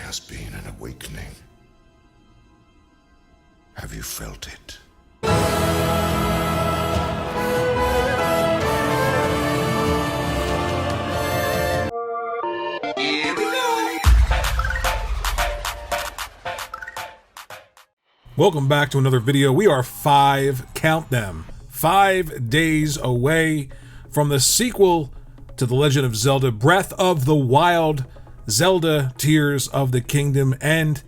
has been an awakening. Have you felt it? Here we go. Welcome back to another video. We are 5 days away from the sequel to The Legend of Zelda Breath of the Wild, Zelda Tears of the Kingdom, and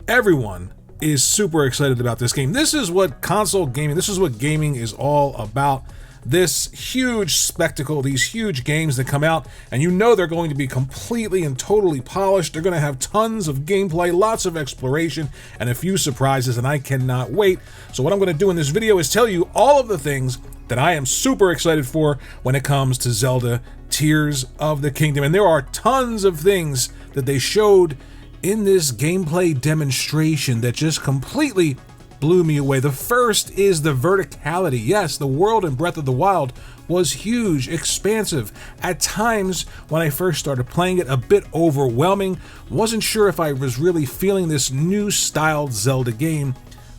everyone is super excited about this game. This is what console gaming, this is what gaming is all about. This huge spectacle, these huge games that come out, and you know they're going to be completely and totally polished. They're going to have tons of gameplay, lots of exploration, and a few surprises, and I cannot wait. So what I'm going to do in this video is tell you all of the things that I am super excited for when it comes to Zelda Tears of the Kingdom. And there are tons of things that they showed in this gameplay demonstration that just completely blew me away. The first is the verticality. Yes, the world in Breath of the Wild was huge, expansive. At times, when I first started playing it, a bit overwhelming. Wasn't sure if I was really feeling this new styled Zelda game,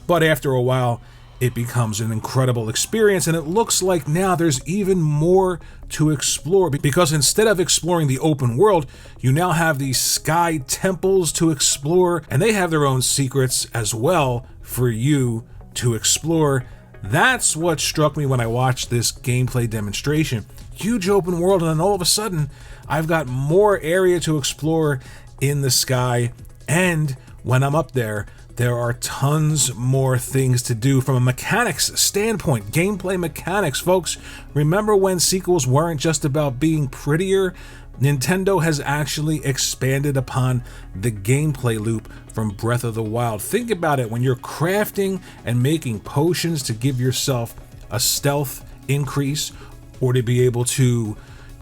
but after a while, it becomes an incredible experience, and it looks like now there's even more to explore, because instead of exploring the open world, you now have these sky temples to explore, and they have their own secrets as well for you to explore. That's what struck me when I watched this gameplay demonstration. Huge open world, and then all of a sudden, I've got more area to explore in the sky, and when I'm up there, there are tons more things to do from a mechanics standpoint, gameplay mechanics, folks. Remember when sequels weren't just about being prettier? Nintendo has actually expanded upon the gameplay loop from Breath of the Wild. Think about it, when you're crafting and making potions to give yourself a stealth increase or to be able to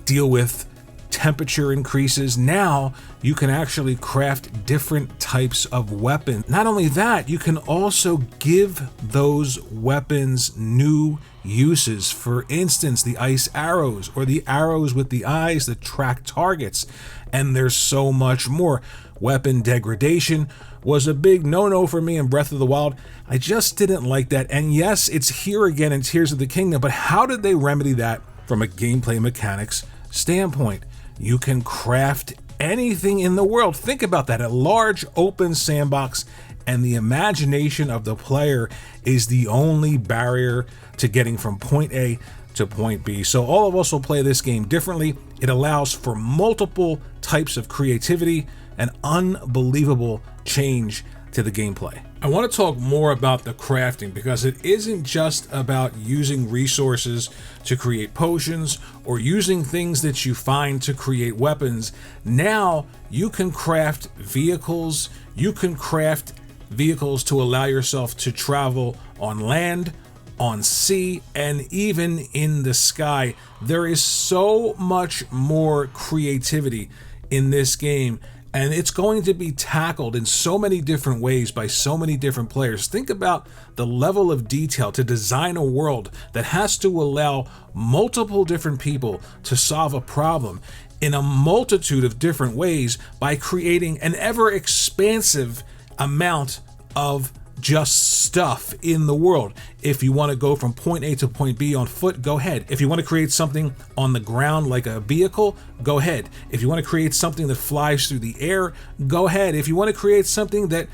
deal with temperature increases, now you can actually craft different types of weapons. Not only that, you can also give those weapons new uses. For instance, the ice arrows, or the arrows with the eyes that track targets, and there's so much more. Weapon degradation was a big no-no for me in Breath of the Wild. I just didn't like that, and yes, it's here again in Tears of the Kingdom, but how did they remedy that from a gameplay mechanics standpoint? You can craft anything in the world. Think about that, a large open sandbox, and the imagination of the player is the only barrier to getting from point A to point B. So all of us will play this game differently. It allows for multiple types of creativity and unbelievable change to the gameplay. I want to talk more about the crafting, because it isn't just about using resources to create potions or using things that you find to create weapons. Now you can craft vehicles. You can craft vehicles to allow yourself to travel on land, on sea, and even in the sky. There is so much more creativity in this game, and it's going to be tackled in so many different ways by so many different players. Think about the level of detail to design a world that has to allow multiple different people to solve a problem in a multitude of different ways by creating an ever expansive amount of just stuff in the world. If you want to go from point A to point B on foot, go ahead. If you want to create something on the ground like a vehicle, go ahead. If you want to create something that flies through the air, go ahead. If you want to create something that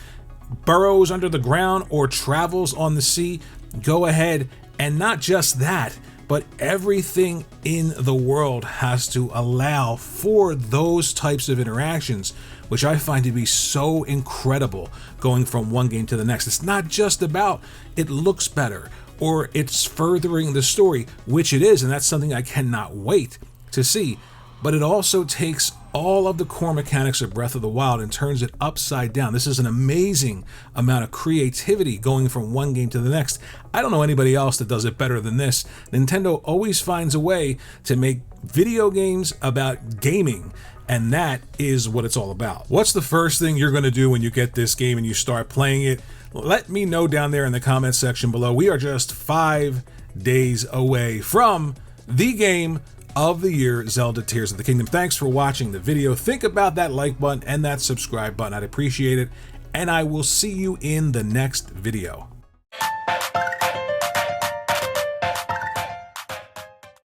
burrows under the ground or travels on the sea, go ahead. And not just that, but everything in the world has to allow for those types of interactions, which I find to be so incredible going from one game to the next. It's not just about it looks better or it's furthering the story, which it is, and that's something I cannot wait to see, but it also takes all of the core mechanics of Breath of the Wild and turns it upside down. This is an amazing amount of creativity going from one game to the next. I don't know anybody else that does it better than this. Nintendo always finds a way to make video games about gaming, and that is what it's all about. What's the first thing you're going to do when you get this game and you start playing it? Let me know down there in the comment section below. We are just 5 days away from the game of the year, Zelda Tears of the Kingdom. Thanks for watching the video. Think about that like button and that subscribe button. I'd appreciate it. And I will see you in the next video.